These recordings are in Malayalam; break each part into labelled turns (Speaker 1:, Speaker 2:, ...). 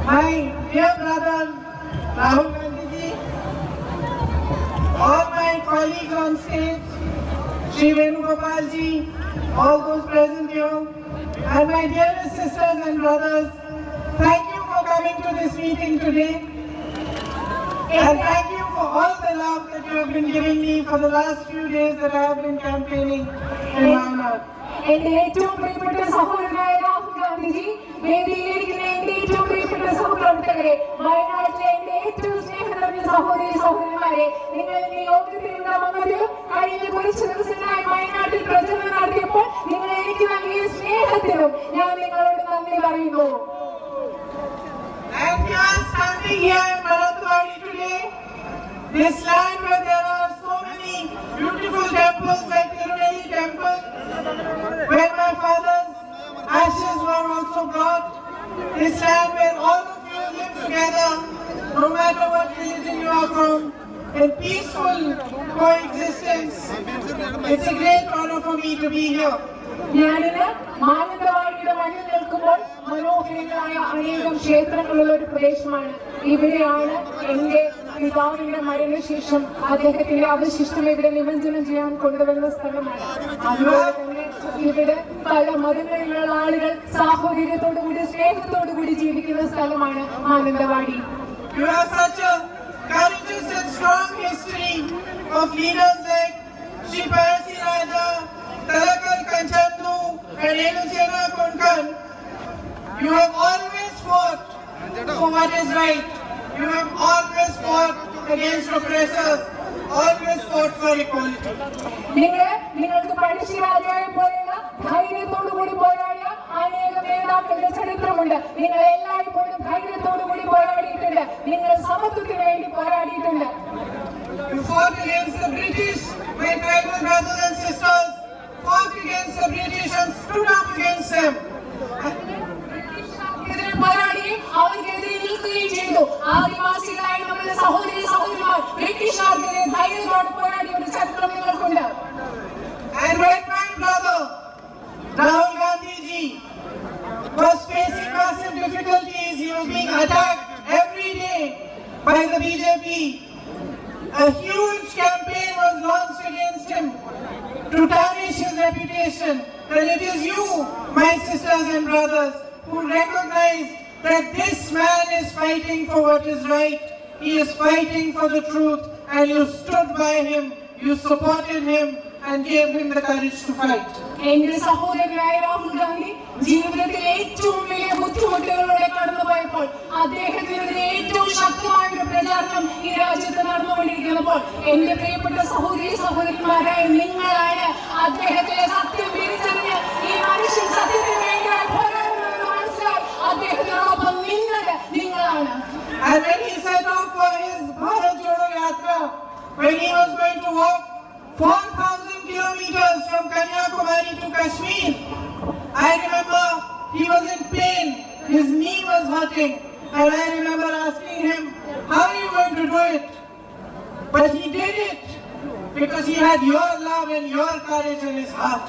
Speaker 1: my dear brother Rahul Gandhi, all my colleagues on stage, Shri Venugopal ji, all those present here, and my dearest sisters and brothers, thank you for coming to this meeting today. And thank you for all the love that you have been giving me for the last few days that I have been campaigning in Wayanad.
Speaker 2: എന്റെ ഏറ്റവും പ്രിയപ്പെട്ട സഹോദരനായ രാഹുൽ ഗാന്ധിജി, വേദിയിലിരിക്കുന്ന എന്റെ ഏറ്റവും പ്രിയപ്പെട്ട സഹപ്രവർത്തകരെ, വയനാട്ടിലെ എന്റെ ഏറ്റവും സ്നേഹം നിറഞ്ഞ സഹോദരി സഹോദരന്മാരെ, നിങ്ങൾ എന്റെ യോഗത്തിലൂടെ വന്നതിലും കഴിഞ്ഞ കുറച്ച് ദിവസങ്ങളായി വയനാട്ടിൽ പ്രചരണം നടത്തിയപ്പോൾ നിങ്ങൾ എനിക്ക് നൽകിയ സ്നേഹത്തിലും ഞാൻ നിങ്ങളോട് നന്ദി പറയുന്നു.
Speaker 1: And we are standing here in Pradha today, this land where there are so many beautiful temples like Tirunelli temple, where my father's ashes were also brought, this land where all of you live together, no matter what religion you are from, in peaceful coexistence. It's a great honor for me to be here.
Speaker 2: ഞാനിന്ന് മാനന്തവാടിയുടെ മണ്ണിൽ നിൽക്കുമ്പോൾ മനോഹരങ്ങളായ അനേകം ക്ഷേത്രങ്ങളുള്ള ഒരു പ്രദേശമാണ്. ഇവിടെയാണ് എന്റെ പിതാവിന്റെ മരണശേഷം അദ്ദേഹത്തിന്റെ അവശിഷ്ടം ഇവിടെ നിമജ്ജനം ചെയ്യാൻ കൊണ്ടുവന്ന സ്ഥലമാണ്. അതുപോലെ തന്നെ ഇവിടെ പല മതങ്ങളിലുള്ള ആളുകൾ സാഹോദര്യത്തോടുകൂടി സ്നേഹത്തോടുകൂടി ജീവിക്കുന്ന സ്ഥലമാണ് Mananthavady.
Speaker 1: You have such a courageous and strong history of leaders like Shri Parasi Raja, Talakal Kanchandu and Eluchena Konkan. You have always fought for what is right. You have always fought against oppressors, always fought for equality.
Speaker 2: നിങ്ങൾക്ക് പഴശ്ശി രാജാവിനെ പോലെയുള്ള ധൈര്യത്തോടുകൂടി പോരാടിയ അനേക നേതാക്കളുടെ ചരിത്രമുണ്ട്. നിങ്ങൾ എല്ലായ്പ്പോഴും ധൈര്യത്തോടുകൂടി പോരാടിയിട്ടുണ്ട്. നിങ്ങൾ സമത്വത്തിന് വേണ്ടി പോരാടിയിട്ടുണ്ട്.
Speaker 1: You fought against the British, my tribal brothers and sisters. Fought against the British and stood up against them.
Speaker 2: പോരാടുകയും അവർക്കെതിരെ നിൽക്കുകയും ചെയ്തു. ആദിവാസികളായ നമ്മുടെ സഹോദരി സഹോദരിമാർ ബ്രിട്ടീഷുകാർക്കെതിരെ ധൈര്യത്തോടെ പോരാടിയ ഒരു ചരിത്രം നിങ്ങൾക്കുണ്ട്.
Speaker 1: And when my brother Rahul Gandhi ji was facing massive difficulties, he was being attacked every day by the BJP. A huge campaign was launched against him to tarnish his reputation. And it is you, my sisters and brothers, who recognize that this man is fighting for what is right. He is fighting for the truth, and you stood by him, you supported him, and gave him the courage to fight.
Speaker 2: എന്റെ സഹോദരനായ രാഹുൽ ഗാന്ധി ജീവിതത്തിൽ ഏറ്റവും വലിയ ബുദ്ധിമുട്ടുകളിലൂടെ കടന്നുപോയപ്പോൾ അദ്ദേഹത്തിനെതിരെ ഏറ്റവും ശക്തമായ ഒരു പ്രചാരണം ഈ രാജ്യത്ത് നടന്നുകൊണ്ടിരിക്കുന്നപ്പോൾ എന്റെ പ്രിയപ്പെട്ട സഹോദരി സഹോദരന്മാരായ നിങ്ങളാണ് അദ്ദേഹത്തിലെ സത്യം തിരിച്ചറിഞ്ഞ് ഈ മനുഷ്യൻ സത്യത്തിന് വേണ്ടിയാണ് പോരാടുന്നതെന്ന് മനസ്സിലായി അദ്ദേഹത്തിനോടൊപ്പം നിന്നത് നിങ്ങളാണ്.
Speaker 1: And when he set off for his Bharat Jodo Yatra, when he was going to walk 4,000 kilometers from Kanyakumari to Kashmir, I remember he was in pain, his knee was hurting, and I remember asking him, how are you going to do it? But he did it because he had your love and your courage in his heart.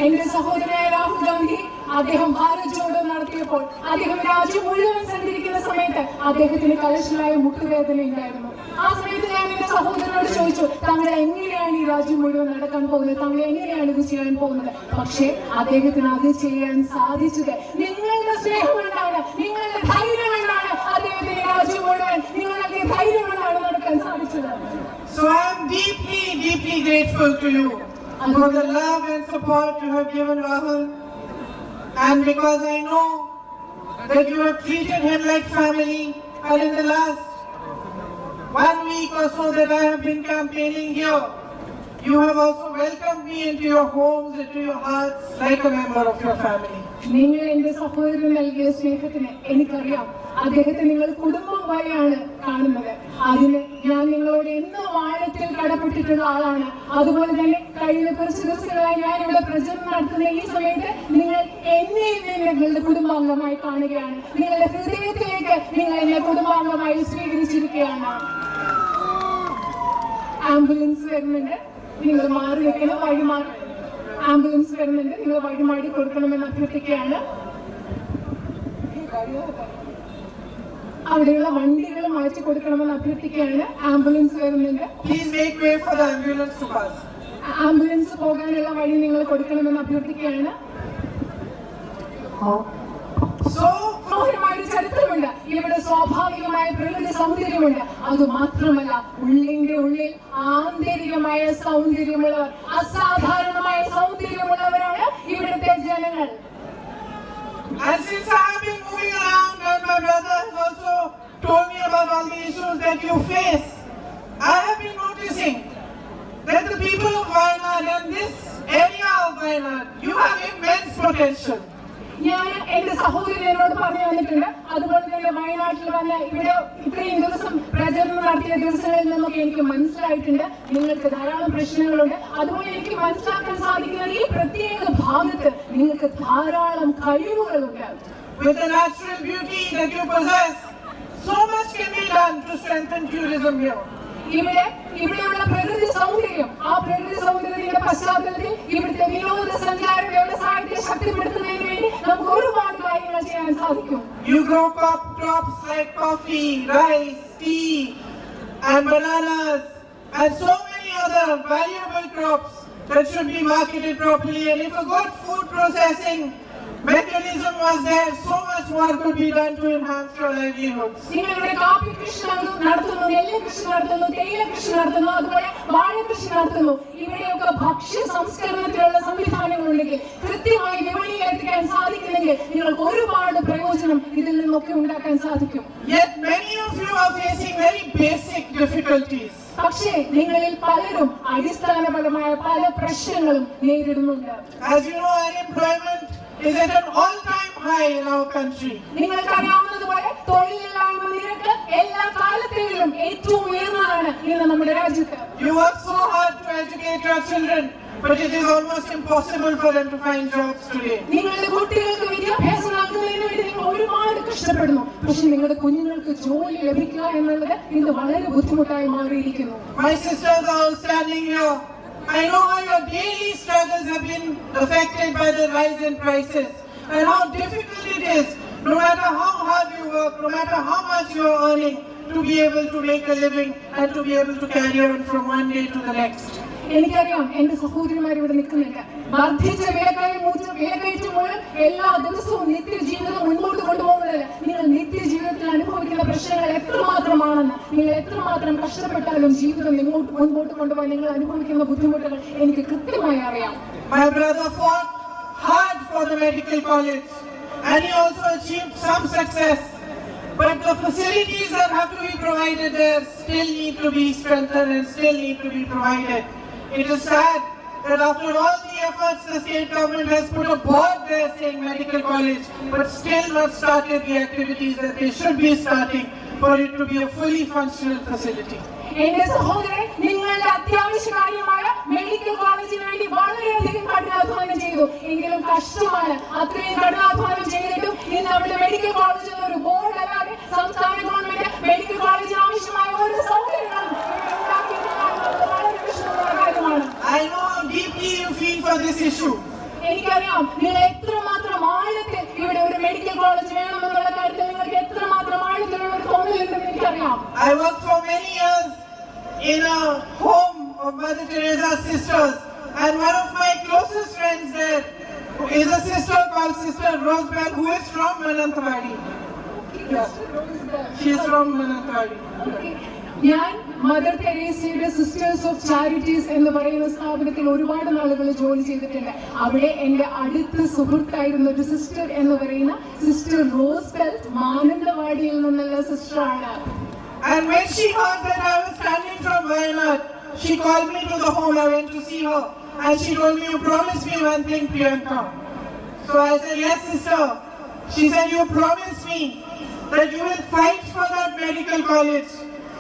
Speaker 2: എന്റെ സഹോദരനായ രാഹുൽ ഗാന്ധി അദ്ദേഹം ഭാരത് ജോഡോ നടത്തിയപ്പോൾ അദ്ദേഹം രാജ്യം മുഴുവൻ സഞ്ചരിക്കുന്ന സമയത്ത് അദ്ദേഹത്തിന് കലശലായ മുട്ടുവേദന ഉണ്ടായിരുന്നു. ആ സമയത്ത് ഞാൻ എന്റെ സഹോദരനോട് ചോദിച്ചു, താങ്കൾ എങ്ങനെയാണ് ഈ രാജ്യം മുഴുവൻ നടക്കാൻ പോകുന്നത്, താങ്കൾ എങ്ങനെയാണ് ഇത് ചെയ്യാൻ പോകുന്നത്? പക്ഷേ അദ്ദേഹത്തിന് അത് ചെയ്യാൻ സാധിച്ചത് നിങ്ങളുടെ സ്നേഹം കൊണ്ടാണ്, നിങ്ങളുടെ ധൈര്യം കൊണ്ടാണ്. അദ്ദേഹത്തിന് രാജ്യം മുഴുവൻ നിങ്ങളുടെ ധൈര്യം കൊണ്ടാണ് നടക്കാൻ സാധിച്ചത്.
Speaker 1: So I am deeply, deeply grateful to you for the love and support you have given Rahul, and because I know that you have treated him like family, and in the last 1 week or so that I have been campaigning here, you have also welcomed me into your homes, into your hearts, like a member of your family.
Speaker 2: നിങ്ങൾ എന്റെ സഹോദരൻ നൽകിയ സ്നേഹത്തിന് എനിക്കറിയാം. അദ്ദേഹത്തെ നിങ്ങൾ കുടുംബം പോലെയാണ് കാണുന്നത്. അതിന് ഞാൻ നിങ്ങളോട് എന്നും ആഴത്തിൽ കടപ്പെട്ടിട്ടുള്ള ആളാണ്. അതുപോലെ തന്നെ കഴിഞ്ഞ കുറച്ച് ദിവസങ്ങളായി ഞാൻ ഇവിടെ പ്രചരണം നടത്തുന്ന ഈ സമയത്ത് നിങ്ങൾ എന്നെ നിങ്ങളുടെ കുടുംബാംഗമായി കാണുകയാണ്. നിങ്ങളുടെ ഹൃദയത്തിലേക്ക് നിങ്ങൾ എന്നെ കുടുംബാംഗമായി സ്വീകരിച്ചിരിക്കുകയാണ്. ആംബുലൻസ് വരുന്നുണ്ട്, നിങ്ങൾ മാറി വെക്കണം, വഴിമാറി. ആംബുലൻസ് വരുന്നുണ്ട്, നിങ്ങൾ വഴിമാറി കൊടുക്കണമെന്ന് അഭ്യർത്ഥിക്കുകയാണ്. അവിടെയുള്ള വണ്ടികൾ മാറ്റി കൊടുക്കണമെന്ന് അഭ്യർത്ഥിക്കുകയാണ്. ആംബുലൻസ് വരുന്നുണ്ട്.
Speaker 1: Please make way for the ambulance to pass.
Speaker 2: Ambulance പോകാനുള്ള വഴി നിങ്ങൾ കൊടുക്കണമെന്ന് അഭ്യർത്ഥിക്കുകയാണ്. മനോഹരമായ ചരിത്രമുണ്ട് ഇവിടെ. സ്വാഭാവികമായ പ്രകൃതി സൗന്ദര്യമുണ്ട്. അത് മാത്രമല്ല, ഉള്ളിന്റെ ഉള്ളിൽ ആന്തരികമായ സൗന്ദര്യമുള്ളവർ, അസാധാരണമായ സൗന്ദര്യമുള്ളവരാണ് ഇവിടുത്തെ ജനങ്ങൾ.
Speaker 1: And since I have been moving around and my brother has also told me about all the issues that you face, I have been noticing that the people of Wayanad and this area of Wayanad, you have immense potential.
Speaker 2: ഞാൻ എന്റെ സഹോദരൻ എന്നോട് പറഞ്ഞു വന്നിട്ടുണ്ട്. അതുപോലെ തന്നെ വയനാട്ടിൽ വന്ന് ഇവിടെ ഇത്രയും ദിവസം പ്രചരണം നടത്തിയ ദിവസങ്ങളിൽ നിന്നൊക്കെ എനിക്ക് മനസ്സിലായിട്ടുണ്ട് നിങ്ങൾക്ക് ധാരാളം പ്രശ്നങ്ങളുണ്ട്. അതുപോലെ എനിക്ക് മനസ്സിലാക്കാൻ സാധിക്കുന്നത് ഈ പ്രത്യേക ഭാഗത്ത് നിങ്ങൾക്ക് ധാരാളം കഴിവുകളുണ്ട്.
Speaker 1: With the natural beauty that you possess, so much can be done to strengthen tourism here.
Speaker 2: ഇവിടെയുള്ള പ്രകൃതി സൗന്ദര്യം, ആ പ്രകൃതി സൗന്ദര്യത്തിന്റെ പശ്ചാത്തലത്തിൽ ഇവിടുത്തെ വിനോദസഞ്ചാര വ്യവസായത്തെ ശക്തിപ്പെടുത്തുന്നതിന് വേണ്ടി നമുക്ക് ഒരുപാട് കാര്യങ്ങൾ ചെയ്യാൻ സാധിക്കും.
Speaker 1: You grow crops like coffee, rice, tea and bananas and so many other valuable crops that should be marketed properly, and if a good food processing mechanism was there, so much more could be done to enhance your livelihoods.
Speaker 2: നിങ്ങളുടെ കാപ്പി കൃഷി നടത്തുന്നു, നെല്ല് കൃഷി നടത്തുന്നു, തേയില കൃഷി നടത്തുന്നു, അതുപോലെ വാഴ കൃഷി നടത്തുന്നു. ഇവിടെയൊക്കെ ഭക്ഷ്യ സംസ്കരണത്തിലുള്ള സംവിധാനങ്ങളുണ്ടെങ്കിൽ, കൃത്യമായി വിപണിയിൽ എത്തിക്കാൻ സാധിക്കുന്നെങ്കിൽ നിങ്ങൾക്ക് ഒരുപാട് പ്രയോജനം ഇതിൽ നിന്നൊക്കെ ഉണ്ടാക്കാൻ സാധിക്കും.
Speaker 1: Yet many of you are facing very basic difficulties.
Speaker 2: പക്ഷേ നിങ്ങളിൽ പലരും അടിസ്ഥാനപരമായ പല പ്രശ്നങ്ങളും നേരിടുന്നുണ്ട്.
Speaker 1: As you know, unemployment is at an all-time high in our country.
Speaker 2: നിങ്ങൾക്കറിയാവുന്നതുപോലെ തൊഴിലില്ലായ്മ നിരക്ക് എല്ലാ കാലത്തേലും ഏറ്റവും ഉയർന്നതാണ് ഇന്ന് നമ്മുടെ രാജ്യത്ത്.
Speaker 1: You work so hard to educate your children, but it is almost impossible for them to find jobs today.
Speaker 2: നിങ്ങളുടെ കുട്ടികൾക്ക് വിദ്യാഭ്യാസം നൽകുന്നതിന് വേണ്ടി നിങ്ങൾ ഒരുപാട് കഷ്ടപ്പെടുന്നു. പക്ഷെ നിങ്ങളുടെ കുഞ്ഞുങ്ങൾക്ക് ജോലി ലഭിക്കുക എന്നുള്ളത് ഇന്ന് വളരെ ബുദ്ധിമുട്ടായി മാറിയിരിക്കുന്നു.
Speaker 1: My sisters are all standing here. I know how your daily struggles have been affected by the rise in prices and how difficult it is, no matter how hard you work, no matter how much you are earning, to be able to make a living and to be able to carry on from one day to the next.
Speaker 2: എനിക്കറിയാം എന്റെ സഹോദരിമാർ ഇവിടെ നിൽക്കുന്നുണ്ട്. വർദ്ധിച്ച വിലക്കയറ്റം മൂലം എല്ലാ ദിവസവും നിത്യജീവിതം മുൻപോട്ട് കൊണ്ടുപോകുന്നതല്ല, നിങ്ങൾ നിത്യജീവിതത്തിൽ അനുഭവിക്കുന്ന പ്രശ്നങ്ങൾ എത്രമാത്രമാണെന്ന്, നിങ്ങൾ എത്രമാത്രം കഷ്ടപ്പെട്ടാലും ജീവിതം മുൻപോട്ട് കൊണ്ടുപോകാൻ നിങ്ങൾ അനുഭവിക്കുന്ന ബുദ്ധിമുട്ടുകൾ എനിക്ക് കൃത്യമായി അറിയാം.
Speaker 1: My brother fought hard for the medical college and he also achieved some success, but the facilities that have to be provided there still need to be strengthened and still need to be provided. It is sad that after all the efforts the state government has put a board there saying medical college, but still not started the activities that they should be starting for it to be a fully functional facility.
Speaker 2: എന്റെ സഹോദരൻ, നിങ്ങളുടെ അത്യാവശ്യ കാര്യമായ മെഡിക്കൽ കോളേജിന് വേണ്ടി വളരെയധികം കഠിനാധ്വാനം ചെയ്തു. എങ്കിലും കഷ്ടമാണ്, അത്രയും കഠിനാധ്വാനം ചെയ്തിട്ടും ഇന്ന് അവിടെ മെഡിക്കൽ കോളേജ് എന്നൊരു ബോർഡ് അല്ലാതെ സംസ്ഥാന ഗവൺമെന്റ് മെഡിക്കൽ കോളേജിന് ആവശ്യമായ ഒരു സൗകര്യങ്ങളും വളരെ വിഷമമുള്ള കാര്യമാണ്.
Speaker 1: I know how deeply you feel for this issue.
Speaker 2: എനിക്കറിയാം നിങ്ങൾ എത്രമാത്രം ആഴത്തിൽ ഇവിടെ ഒരു മെഡിക്കൽ കോളേജ് വേണമെന്നുള്ള കാര്യത്തിൽ നിങ്ങൾക്ക് എത്രമാത്രം ആഴത്തിലുള്ള ഒരു തോന്നലുണ്ടെന്ന് എനിക്കറിയാം.
Speaker 1: I worked for many years in a home of Mother Teresa's sisters, and one of my closest friends there is a sister called Sister Rosebell, who is from Mananthavadi. She is from Mananthavadi.
Speaker 2: ഞാൻ മദർ തെരേസയുടെ സിസ്റ്റേഴ്സ് ഓഫ് ചാരിറ്റീസ് എന്ന് പറയുന്ന സ്ഥാപനത്തിൽ ഒരുപാട് നാളുകൾ ജോലി ചെയ്തിട്ടുണ്ട്. അവിടെ എന്റെ അടുത്ത സുഹൃത്തായിരുന്ന ഒരു സിസ്റ്റർ എന്ന് പറയുന്ന സിസ്റ്റർ റോസ്ബെൽ മാനന്തവാടിയിൽ നിന്നുള്ള സിസ്റ്ററാണ്.
Speaker 1: And when she heard that I was standing from Wayanad, she called me to the home. I went to see her and she told me, "You promised me one thing, Priyanka." So I said, "Yes, sister." She said, "You promised me that you will fight for that medical college,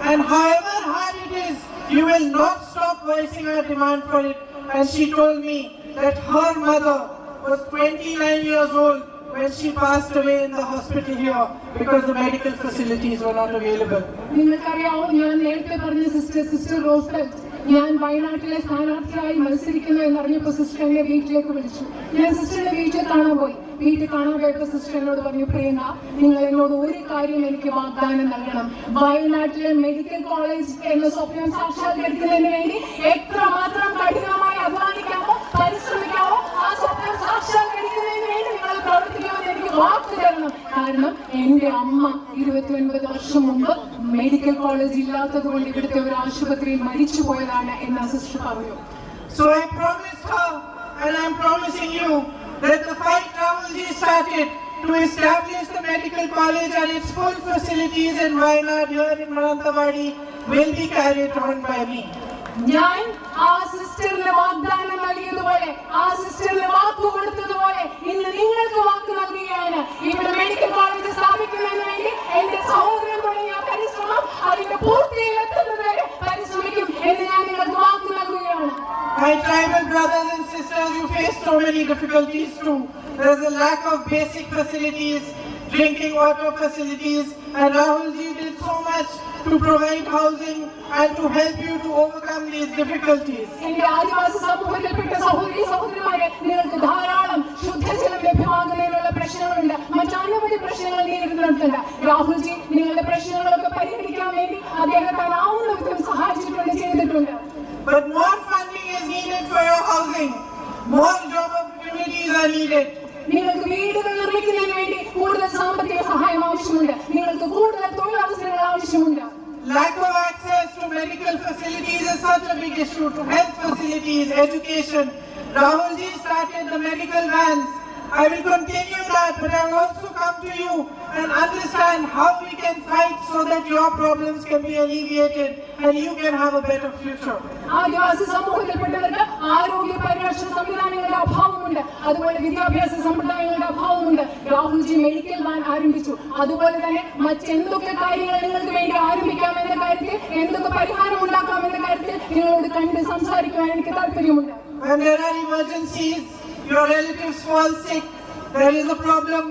Speaker 1: and however hard it is, you will not stop voicing your demand for it." And she told me that her mother was 29 years old when she passed away in the hospital here because the medical facilities were not available.
Speaker 2: നിങ്ങൾക്കറിയാമോ, ഞാൻ നേരത്തെ പറഞ്ഞ സിസ്റ്റർ റോസ്ബെൽ ഞാൻ വയനാട്ടിലെ സ്ഥാനാർത്ഥിയായി മത്സരിക്കുന്നു എന്നറിഞ്ഞപ്പോൾ സിസ്റ്റർ എന്നെ വീട്ടിലേക്ക് വിളിച്ചു. ഞാൻ സിസ്റ്ററിന്റെ വീട്ടിൽ കാണാൻ പോയി. വീട്ടിൽ കാണാൻ പോയപ്പോൾ സിസ്റ്റർ എന്നോട് പറഞ്ഞു, പ്രിയങ്ക, നിങ്ങൾ എന്നോട് ഒരു കാര്യം എനിക്ക് വാഗ്ദാനം നൽകണം. വയനാട്ടിലെ മെഡിക്കൽ കോളേജ് എന്ന സ്വപ്നം സാക്ഷാത്കരിക്കുന്നതിന് വേണ്ടി എത്രമാത്രം കഠിനമായി അധ്വാനിക്കാമോ, പരിശ്രമിക്കാമോ, ആ സ്വപ്നം സാക്ഷാത്കരിക്കുന്നതിന് വേണ്ടി നിങ്ങൾ പ്രവർത്തിക്കുമെന്ന് എനിക്ക് വാക്ക് തരണം. കാരണം എന്റെ അമ്മ 29 വർഷം മുമ്പ് മെഡിക്കൽ കോളേജ് ഇല്ലാത്തത് കൊണ്ട് ഇവിടുത്തെ ഒരു ആശുപത്രിയിൽ മരിച്ചു പോയതാണ് എന്ന് സിസ്റ്റർ പറഞ്ഞു.
Speaker 1: So I promised her, and I'm promising you, that the fight Rahulji started to establish the medical college and its full facilities in Wayanad here in Mananthavadi will be carried on by me.
Speaker 2: ഞാൻ ആ സിസ്റ്ററിന് വാഗ്ദാനം നൽകിയതുപോലെ, ആ സിസ്റ്ററിന് വാക്ക് കൊടുത്തതുപോലെ ഇന്ന് നിങ്ങൾക്ക് വാക്ക് നൽകുകയാണ്. ഇവിടെ മെഡിക്കൽ കോളേജ് സ്ഥാപിക്കുന്നതിന് വേണ്ടി എന്റെ സഹോദരൻ തുടങ്ങിയ പരിശ്രമം അതിന്റെ പൂർത്തിയിലെത്തുന്നതുവരെ പരിശ്രമിക്കും എന്ന് ഞാൻ നിങ്ങൾക്ക് വാക്ക് നൽകുകയാണ്.
Speaker 1: My tribal brothers and sisters, you face so many difficulties too. There is a lack of basic facilities, drinking water facilities, and Rahulji did so much to provide housing and to help you to overcome these difficulties.
Speaker 2: എന്റെ ആദിവാസി സമൂഹത്തിൽപ്പെട്ട സഹോദരി സഹോദരിമാരെ, നിങ്ങൾക്ക് ധാരാളം ശുദ്ധജലം ലഭ്യമാകുന്നതിനുള്ള പ്രശ്നങ്ങളുണ്ട്. മറ്റനവധി പ്രശ്നങ്ങൾ നേരിടുന്നുണ്ട്. രാഹുൽജി നിങ്ങളുടെ പ്രശ്നങ്ങളൊക്കെ പരിഹരിക്കാൻ വേണ്ടി അദ്ദേഹത്തിനാവുന്ന വിധം സഹായിച്ചിട്ടുണ്ട്, ചെയ്തിട്ടുണ്ട്.
Speaker 1: But more funding is needed for your housing. More job opportunities are needed.
Speaker 2: നിങ്ങൾക്ക് വീടുകൾ നിർമ്മിക്കുന്നതിന് വേണ്ടി കൂടുതൽ സാമ്പത്തിക സഹായം ആവശ്യമുണ്ട്. നിങ്ങൾക്ക് കൂടുതൽ തൊഴിലവസരങ്ങൾ ആവശ്യമുണ്ട്.
Speaker 1: Lack of access to medical facilities is such a big issue, to health facilities, education. Rahulji started the medical vans. I will continue that, but I will also come to you and understand how we can fight so that your problems can be alleviated and you can have a better future.
Speaker 2: ആദിവാസി സമൂഹത്തിൽപ്പെട്ടവർക്ക് ആരോഗ്യ പരിരക്ഷണ സംവിധാനങ്ങളുടെ അഭാവമുണ്ട്, അതുപോലെ വിദ്യാഭ്യാസ സമ്പ്രദായങ്ങളുടെ അഭാവമുണ്ട്. രാഹുൽജി മെഡിക്കൽ വാൻ ആരംഭിച്ചു. അതുപോലെ തന്നെ മറ്റെന്തൊക്കെ കാര്യങ്ങൾ നിങ്ങൾക്ക് വേണ്ടി ആരംഭിക്കാമെന്ന കാര്യത്തിൽ, എന്തൊക്കെ പരിഹാരം ഉണ്ടാക്കാമെന്ന കാര്യത്തിൽ നിങ്ങളോട് കണ്ട് സംസാരിക്കുവാൻ എനിക്ക് താല്പര്യമുണ്ട്.
Speaker 1: When there are emergencies, your relatives fall sick, there is a problem,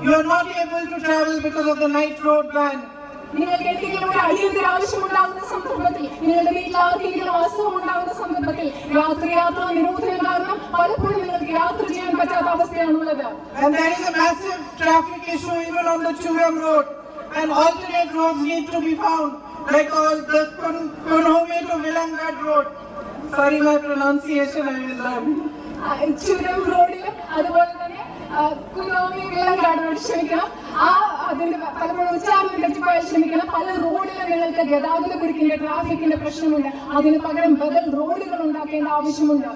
Speaker 1: you are not able to travel because of the night road ban.
Speaker 2: നിങ്ങൾക്ക് എന്തെങ്കിലും ഒരു അടിയന്തര ആവശ്യമുണ്ടാകുന്ന സന്ദർഭത്തിൽ, നിങ്ങളുടെ വീട്ടിൽ ആർക്കെങ്കിലും അസുഖം ഉണ്ടാകുന്ന സന്ദർഭത്തിൽ യാത്രാ നിരോധനം കാരണം പലപ്പോഴും നിങ്ങൾക്ക് യാത്ര ചെയ്യാൻ പറ്റാത്ത അവസ്ഥയാണുള്ളത്.
Speaker 1: And there is a massive traffic issue even on the Churam road, and alternate roads need to be found, like all the Konhome to Vilangad road. Sorry, my pronunciation I will learn.
Speaker 2: ചുരം റോഡിലും അതുപോലെ തന്നെ കുനോമി വിലങ്ങാട് റോഡ്, ക്ഷമിക്കണം, അതിന്റെ പലപ്പോഴും ഉച്ചാരണം തെറ്റിപ്പോയാൽ ക്ഷമിക്കണം. പല റോഡിലും നിങ്ങൾക്ക് ഗതാഗത കുരുക്കിന്റെ ട്രാഫിക്കിന്റെ പ്രശ്നമുണ്ട്. അതിന് പകരം ബദൽ റോഡുകൾ ഉണ്ടാക്കേണ്ട ആവശ്യമുണ്ട്.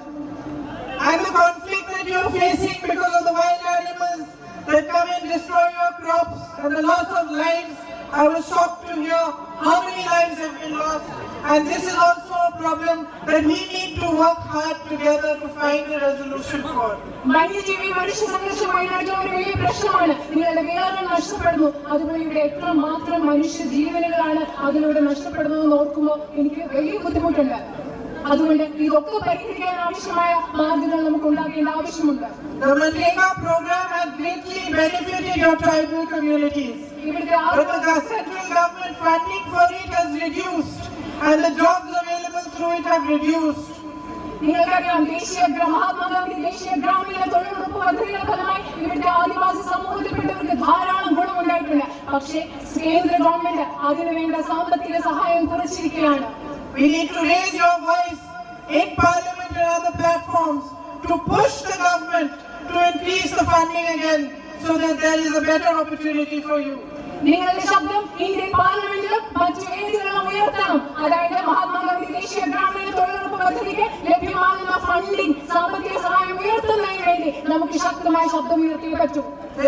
Speaker 1: And the conflict that you are facing because of the wild animals that come and destroy your crops and the loss of lives, I was shocked to hear how many lives have been lost. And this is also a problem that we need to work hard together to find a resolution for.
Speaker 2: വന്യജീവി മനുഷ്യ സംഘർഷം വയനാട്ടിലെ ഒരു വലിയ പ്രശ്നമാണ്. നിങ്ങളുടെ വിളകൾ നഷ്ടപ്പെടുന്നു. അതുപോലെ ഇവിടെ എത്രമാത്രം മനുഷ്യ ജീവനുകളാണ് അതിലൂടെ നഷ്ടപ്പെടുന്നതെന്ന് ഓർക്കുമ്പോൾ എനിക്ക് വലിയ ബുദ്ധിമുട്ടുണ്ട്. അതുകൊണ്ട് ഇതൊക്കെ പരിഹരിക്കാൻ ആവശ്യമായ മാർഗങ്ങൾ നമുക്ക് ഉണ്ടാക്കേണ്ട ആവശ്യമുണ്ട്.
Speaker 1: The Malayalam program has greatly benefited your tribal communities. But the central government funding for it has reduced, and the jobs available through it have reduced.
Speaker 2: നിങ്ങൾക്കറിയാം, മഹാത്മാഗാന്ധി ദേശീയ ഗ്രാമീണ തൊഴിലുറപ്പ് പദ്ധതിയുടെ ഫലമായി ഇവിടുത്തെ ആദിവാസി സമൂഹത്തിൽപ്പെട്ടവർക്ക് ധാരാളം ഗുണമുണ്ടായിട്ടുണ്ട്. പക്ഷേ കേന്ദ്ര ഗവൺമെന്റ് അതിനുവേണ്ട സാമ്പത്തിക സഹായം കുറച്ചിരിക്കുകയാണ്.
Speaker 1: We need to raise your voice in Parliament and other platforms to push the government to increase the funding again so that there is a better opportunity for you.
Speaker 2: നിങ്ങളുടെ ശബ്ദം ഇന്ത്യൻ പാർലമെന്റിലും മറ്റു വേദികളിലും ഉയർത്തണം. അതായത് മഹാത്മാഗാന്ധി ദേശീയ ഗ്രാമീണ തൊഴിലുറപ്പ് പദ്ധതിക്ക് ലഭ്യമാകുന്ന ഫണ്ടിംഗ്, സാമ്പത്തിക സഹായം ഉയർത്തുന്നതിന് വേണ്ടി നമുക്ക് ശക്തമായ ശബ്ദം ഉയർത്തിയേ പറ്റൂ.